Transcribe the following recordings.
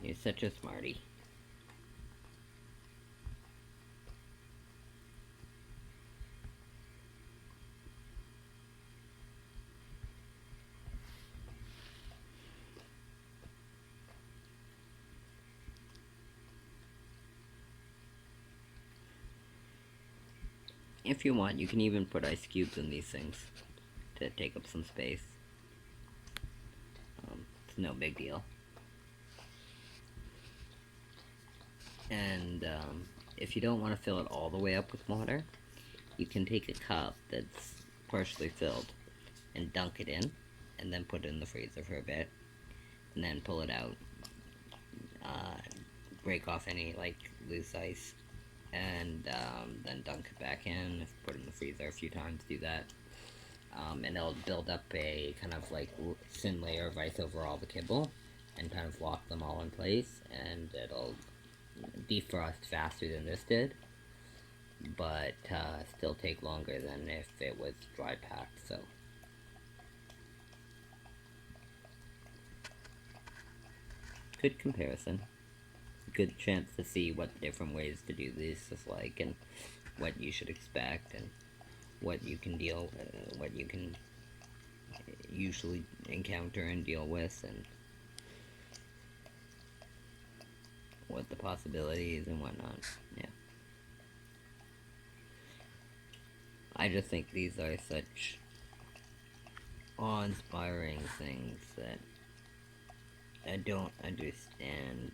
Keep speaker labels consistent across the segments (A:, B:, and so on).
A: You're such a smarty. If you want, you can even put ice cubes in these things to take up some space. It's no big deal. And if you don't want to fill it all the way up with water, you can take a cup that's partially filled and dunk it in, and then put it in the freezer for a bit, and then pull it out, break off any like loose ice, and then dunk it back in, put it in the freezer a few times, do that. And it'll build up a kind of like thin layer of ice over all the kibble and kind of lock them all in place, and it'll defrost faster than this did, but still take longer than if it was dry packed. So good comparison. Good chance to see what different ways to do this is like, and what you should expect, and what you can what you can usually encounter and deal with, and what the possibilities and whatnot. Yeah. I just think these are such awe-inspiring things that I don't understand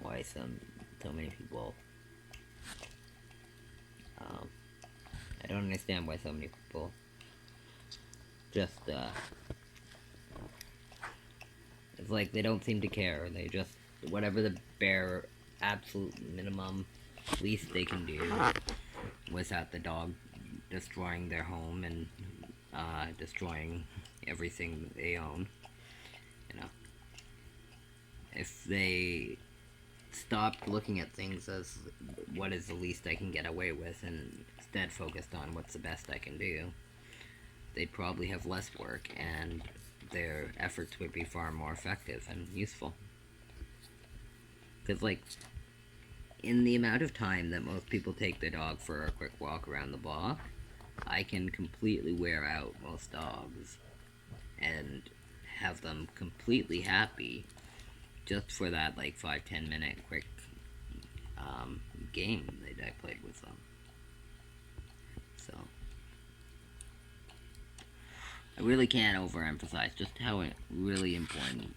A: why so many people. I don't understand why so many people just it's like they don't seem to care. They just whatever the bare absolute minimum least they can do without the dog destroying their home and destroying everything they own. You know, if they stopped looking at things as what is the least I can get away with and instead focused on what's the best I can do, they'd probably have less work and their efforts would be far more effective and useful. Because, like, in the amount of time that most people take their dog for a quick walk around the block, I can completely wear out most dogs and have them completely happy just for that, like, 5-10 minute quick game that I played with them. So, I really can't overemphasize just how really important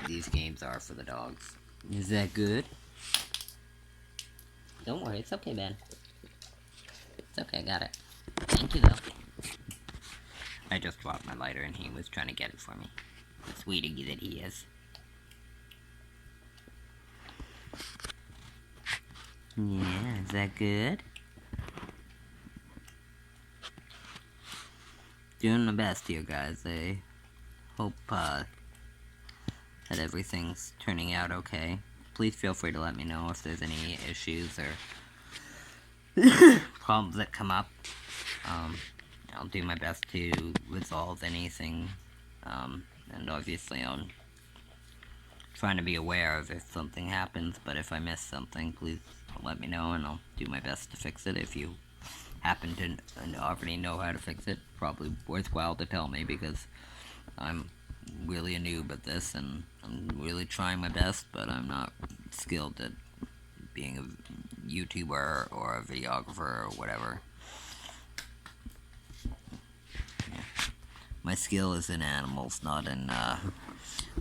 A: these games are for the dogs. Is that good? Don't worry, it's okay, Ben. It's okay, I got it. Thank you, though. I just dropped my lighter and he was trying to get it for me. The sweetie that he is. Yeah, is that good? Doing my best here, guys. I hope that everything's turning out okay. Please feel free to let me know if there's any issues or problems that come up. I'll do my best to resolve anything, and obviously I'm trying to be aware of if something happens, but if I miss something, please let me know and I'll do my best to fix it. If you happen to already know how to fix it, probably worthwhile to tell me, because I'm really a noob at this and I'm really trying my best, but I'm not skilled at being a YouTuber or a videographer or whatever. Yeah. My skill is in animals, not in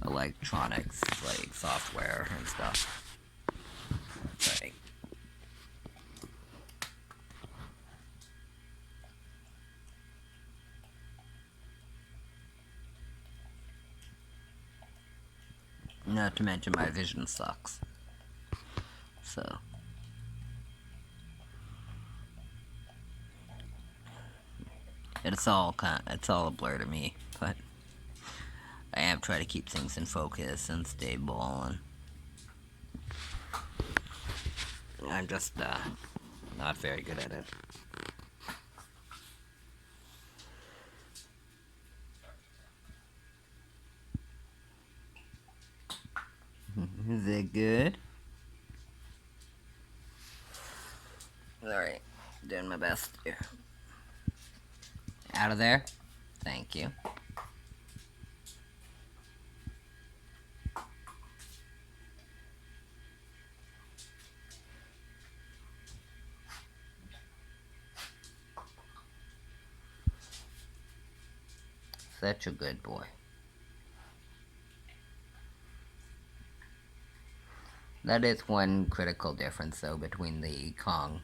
A: electronics, like software and stuff. Sorry. Not to mention my vision sucks. So it's all a blur to me, but I am trying to keep things in focus and stable, and I'm just not very good at it. Is it good? Alright, doing my best here. Out of there? Thank you. Such a good boy. That is one critical difference, though, between the Kong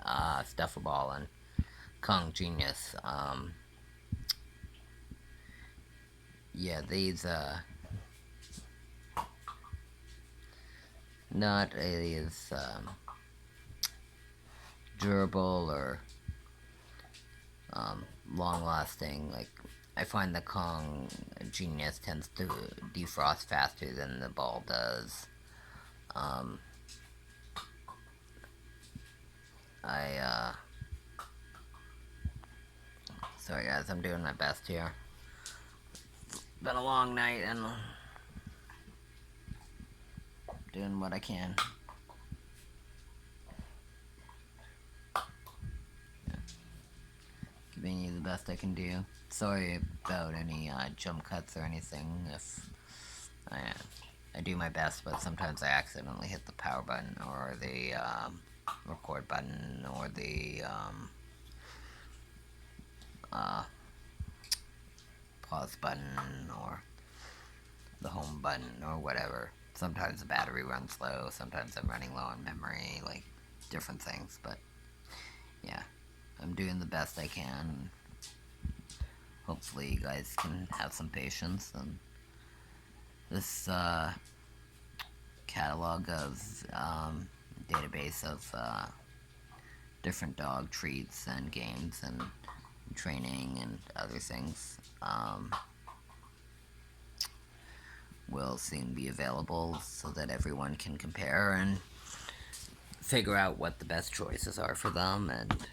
A: Stuffable and Kong Genius. Yeah, these, not as durable or long-lasting. Like, I find the Kong Genius tends to defrost faster than the ball does. Sorry guys, I'm doing my best here. Been a long night and doing what I can. Yeah. Giving you the best I can do. Sorry about any jump cuts or anything. If I do my best, but sometimes I accidentally hit the power button or the record button or the pause button or the home button or whatever. Sometimes the battery runs low, sometimes I'm running low on memory, like different things, but yeah, I'm doing the best I can. Hopefully you guys can have some patience, and this catalog of database of different dog treats and games and training and other things will soon be available so that everyone can compare and figure out what the best choices are for them, and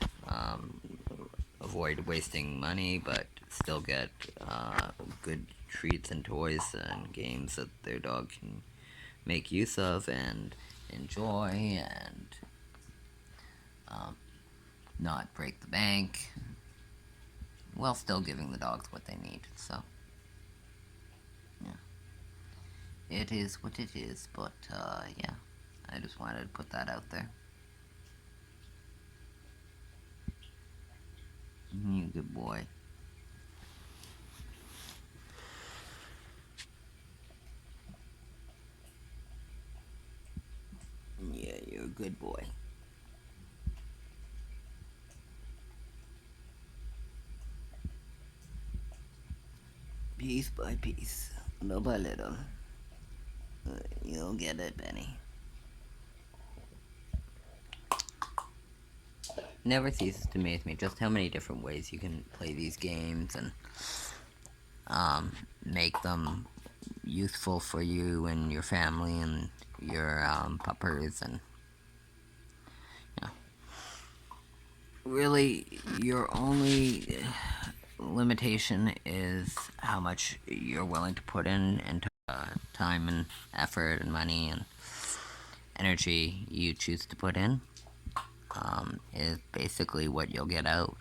A: avoid wasting money but still get good treats and toys and games that their dog can make use of and enjoy, and not break the bank while still giving the dogs what they need. So yeah, it is what it is, but yeah, I just wanted to put that out there. You good boy. Yeah, you're a good boy. Piece by piece, little by little. You'll get it, Benny. Never ceases to amaze me just how many different ways you can play these games and make them useful for you and your family and your puppers, and really your only limitation is how much you're willing to put in into time and effort and money and energy you choose to put in. Is basically what you'll get out.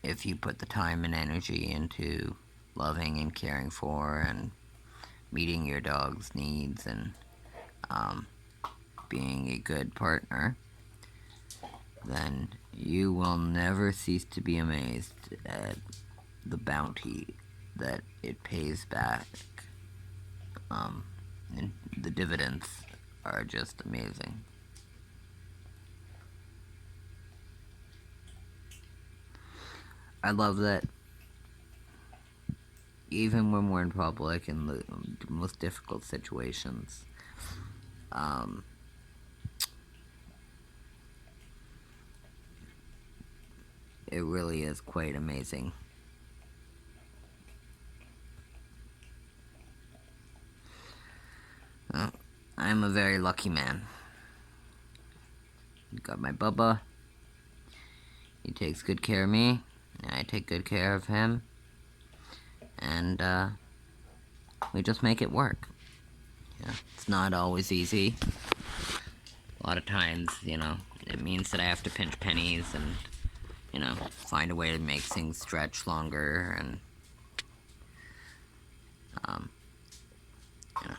A: If you put the time and energy into loving and caring for and meeting your dog's needs and being a good partner, then you will never cease to be amazed at the bounty that it pays back. And the dividends are just amazing. I love that even when we're in public in the most difficult situations, it really is quite amazing. I'm a very lucky man. Got my Bubba. He takes good care of me, and I take good care of him. And we just make it work. Yeah, it's not always easy. A lot of times, it means that I have to pinch pennies and, find a way to make things stretch longer, and, um, you know,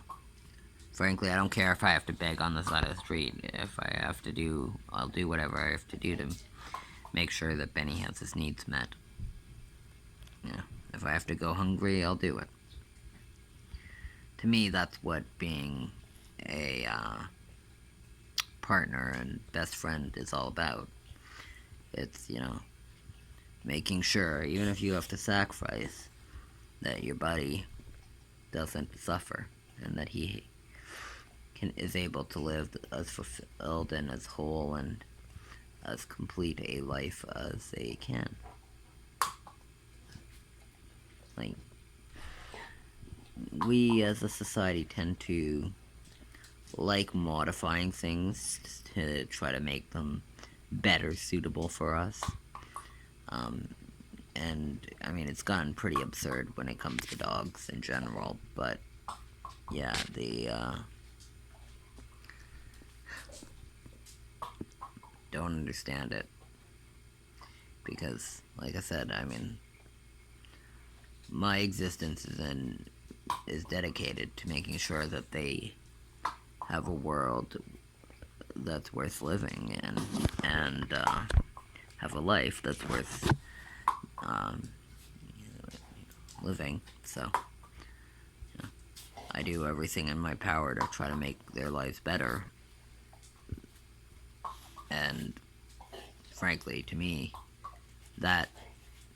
A: frankly, I don't care if I have to beg on the side of the street. If I have to I'll do whatever I have to do to make sure that Benny has his needs met. If I have to go hungry, I'll do it. To me, that's what being a partner and best friend is all about. It's, making sure, even if you have to sacrifice, that your buddy doesn't suffer, and that he is able to live as fulfilled and as whole and as complete a life as they can. Like, we as a society tend to like modifying things to try to make them better suitable for us. And, I mean, it's gotten pretty absurd when it comes to dogs in general, but, yeah, don't understand it. Because, like I said, I mean, my existence is dedicated to making sure that they have a world that's worth living and have a life that's worth living. So, I do everything in my power to try to make their lives better. And frankly, to me, that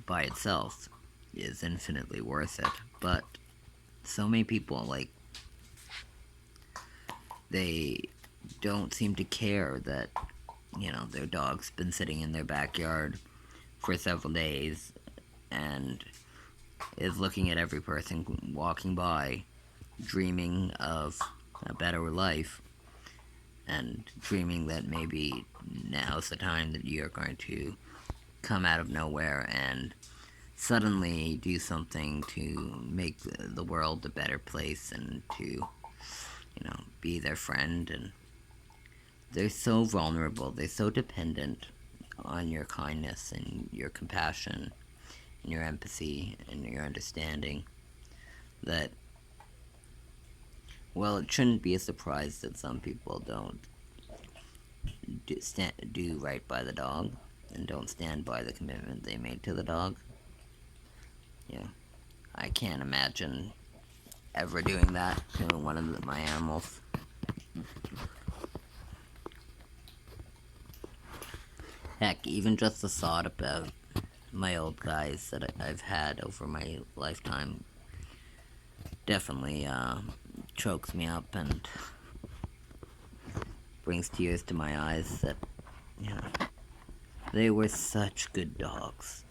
A: by itself is infinitely worth it. But so many people, like, they don't seem to care that, their dog's been sitting in their backyard for several days and is looking at every person walking by, dreaming of a better life, and dreaming that maybe now's the time that you're going to come out of nowhere and suddenly do something to make the world a better place and to, be their friend. And they're so vulnerable, they're so dependent on your kindness and your compassion and your empathy and your understanding that, well, it shouldn't be a surprise that some people don't do right by the dog and don't stand by the commitment they made to the dog. I can't imagine ever doing that to one of my animals. Heck, even just the thought about my old guys that I've had over my lifetime definitely chokes me up and brings tears to my eyes that, they were such good dogs.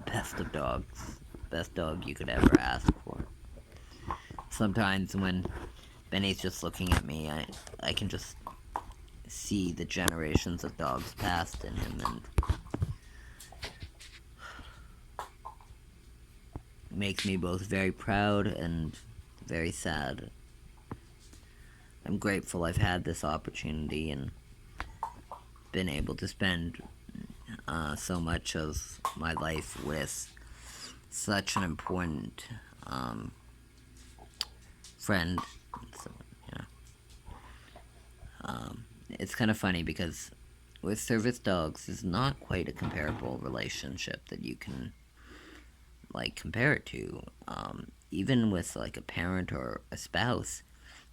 A: Best of dogs. Best dog you could ever ask for. Sometimes when Benny's just looking at me, I can just see the generations of dogs past in him, and makes me both very proud and very sad. I'm grateful I've had this opportunity and been able to spend so much of my life with such an important friend. So, it's kind of funny because with service dogs, it's not quite a comparable relationship that you can compare it to. Even with a parent or a spouse,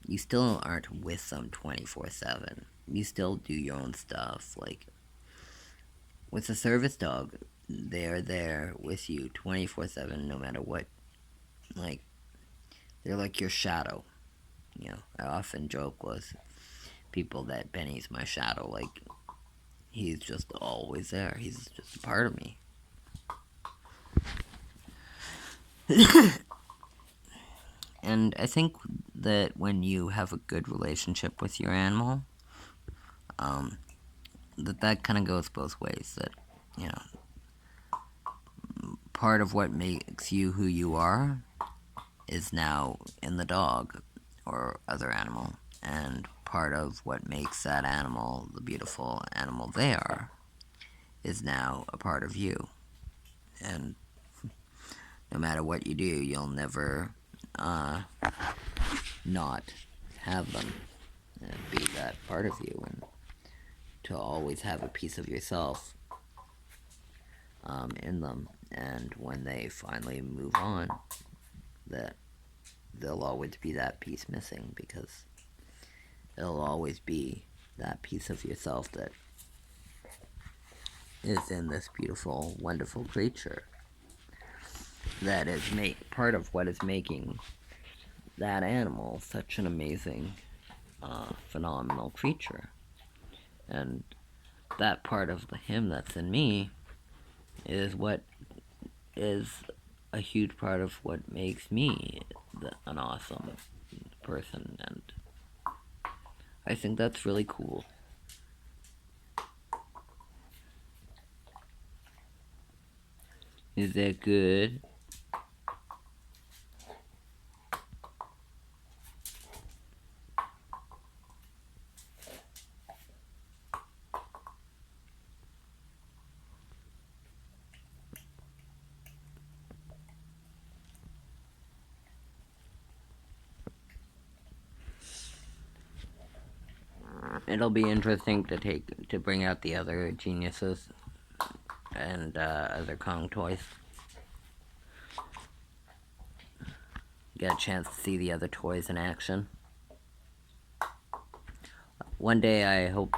A: you still aren't with them 24/7. You still do your own stuff. With a service dog, they're there with you 24/7, no matter what. They're like your shadow. I often joke with people that Benny's my shadow. He's just always there. He's just a part of me. And I think that when you have a good relationship with your animal, that kind of goes both ways. That, part of what makes you who you are is now in the dog, or or other animal. And part of what makes that animal the beautiful animal they are is now a part of you. And no matter what you do, you'll never not have them be that part of you, and to always have a piece of yourself in them. And when they finally move on, that there'll always be that piece missing, because it'll always be that piece of yourself that is in this beautiful, wonderful creature that is part of what is making that animal such an amazing, phenomenal creature. And that part of him that's in me is what is a huge part of what makes me an awesome person, and I think that's really cool. Is that good? It'll be interesting to bring out the other geniuses and other Kong toys. Get a chance to see the other toys in action. One day I hope,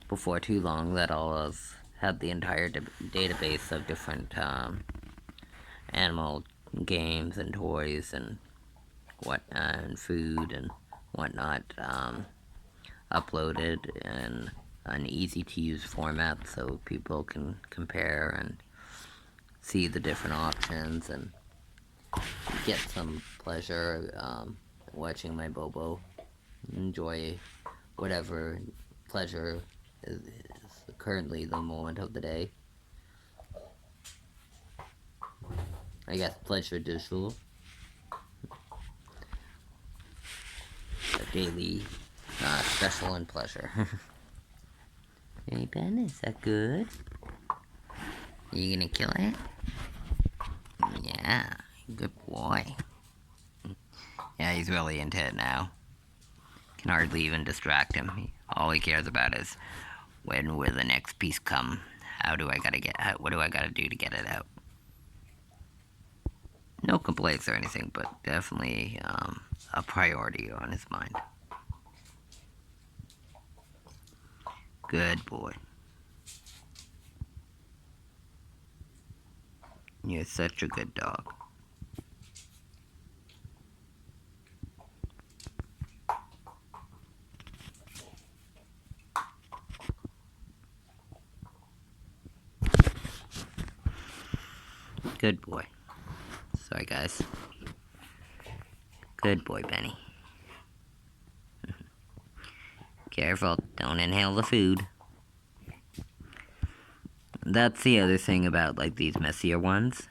A: before too long, that I'll have had the entire database of different animal games and toys and and food and whatnot uploaded in an easy to use format so people can compare and see the different options and get some pleasure watching my Bobo enjoy whatever pleasure is currently the moment of the day. I guess pleasure du jour. A daily special and pleasure. Hey Ben, is that good? Are you gonna kill it? Yeah, good boy. Yeah, he's really into it now. Can hardly even distract him. All he cares about is when will the next piece come? What do I gotta do to get it out? No complaints or anything, but definitely a priority on his mind. Good boy. You're such a good dog. Good boy. Sorry, guys. Good boy, Benny. Careful, don't inhale the food. That's the other thing about, like, these messier ones,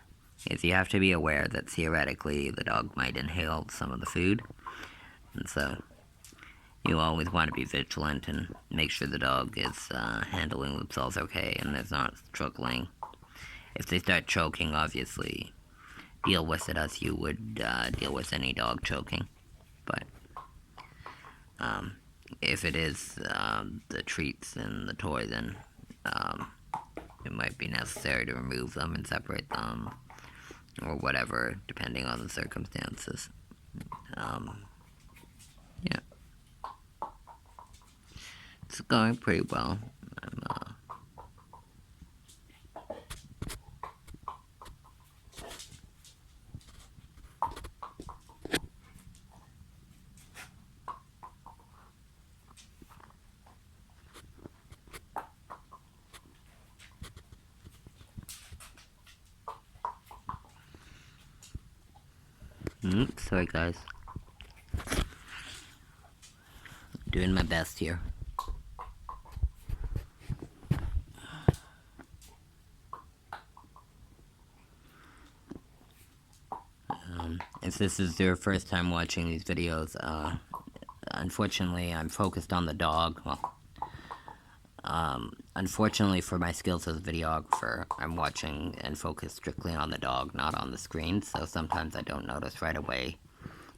A: is you have to be aware that theoretically the dog might inhale some of the food. And so, you always want to be vigilant and make sure the dog is handling themselves okay and is not struggling. If they start choking, obviously, deal with it as you would deal with any dog choking. But if it is the treats and the toy, then it might be necessary to remove them and separate them, or whatever, depending on the circumstances. Yeah. It's going pretty well. Sorry guys. Doing my best here. if this is your first time watching these videos, unfortunately I'm focused on the dog. Well, unfortunately for my skills as a videographer, I'm watching and focused strictly on the dog, not on the screen, so sometimes I don't notice right away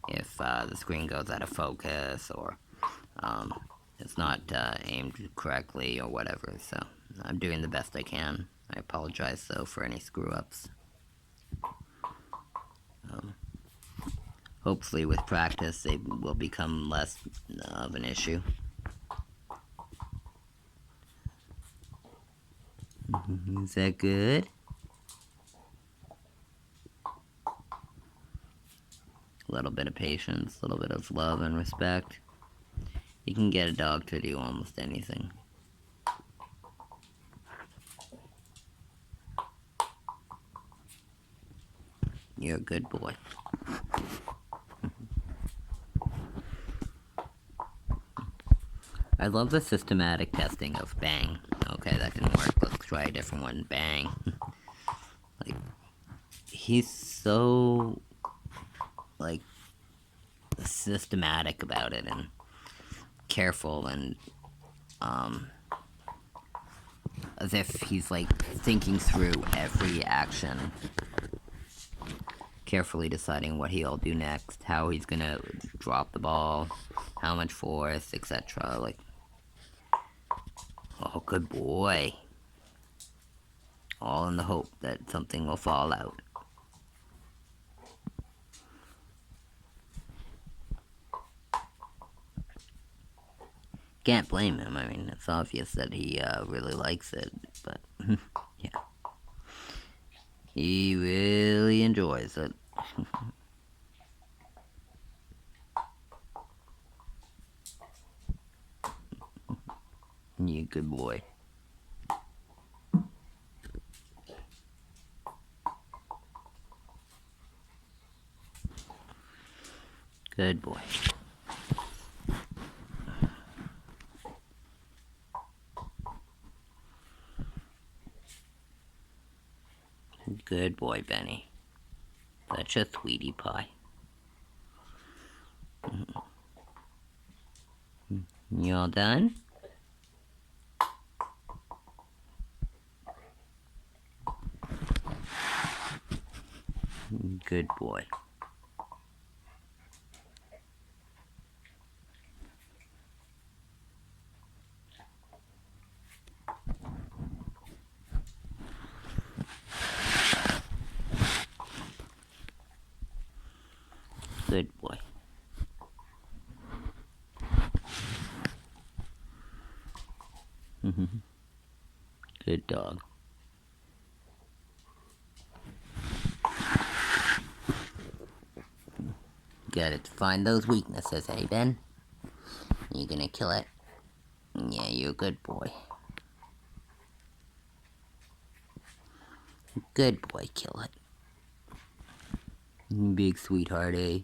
A: if the screen goes out of focus, or it's not aimed correctly, or whatever, so I'm doing the best I can. I apologize, though, for any screw-ups. Hopefully with practice they will become less of an issue. Is that good? A little bit of patience, a little bit of love and respect. You can get a dog to do almost anything. You're a good boy. I love the systematic testing of bang. Okay, that didn't work. Let's try a different one. Bang. Like, he's so, like, systematic about it and careful, and as if he's, like, thinking through every action, carefully deciding what he'll do next, how he's gonna drop the ball, how much force, etc. Like, oh, good boy. All in the hope that something will fall out. Can't blame him. I mean, it's obvious that he really likes it, but yeah. He really enjoys it. You good boy. Good boy. Good boy, Benny. Such a sweetie pie. You all done? Good boy. Good boy. Good dog. Gotta find those weaknesses, hey Ben? You gonna kill it? Yeah, you're a good boy. Good boy, kill it. You big sweetheart, eh?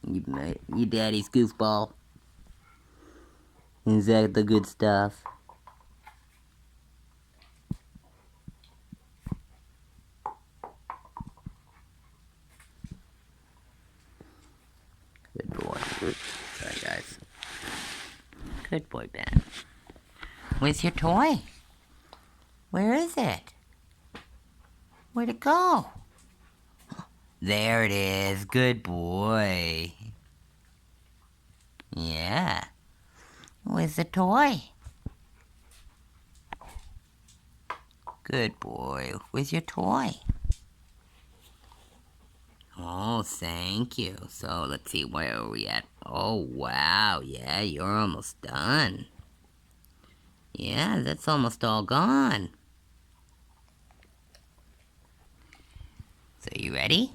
A: You daddy's goofball. Is that the good stuff? Good boy. Sorry, guys. Good boy, Ben. Where's your toy? Where is it? Where'd it go? There it is. Good boy. Yeah. Where's the toy? Good boy. Where's your toy? Oh, thank you. So, let's see, where are we at? Oh, wow. Yeah, you're almost done. Yeah, that's almost all gone. So, you ready?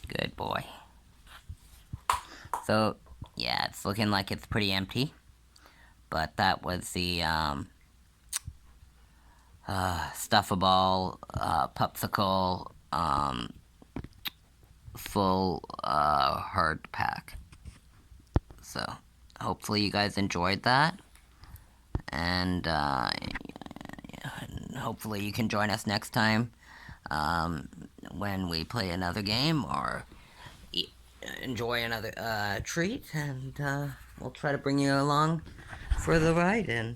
A: Good boy. So, yeah, it's looking like it's pretty empty. But that was the, stuffable, Pupsicle, full, hard pack. So, hopefully you guys enjoyed that. And, hopefully you can join us next time when we play another game or enjoy another treat, and we'll try to bring you along for the ride, and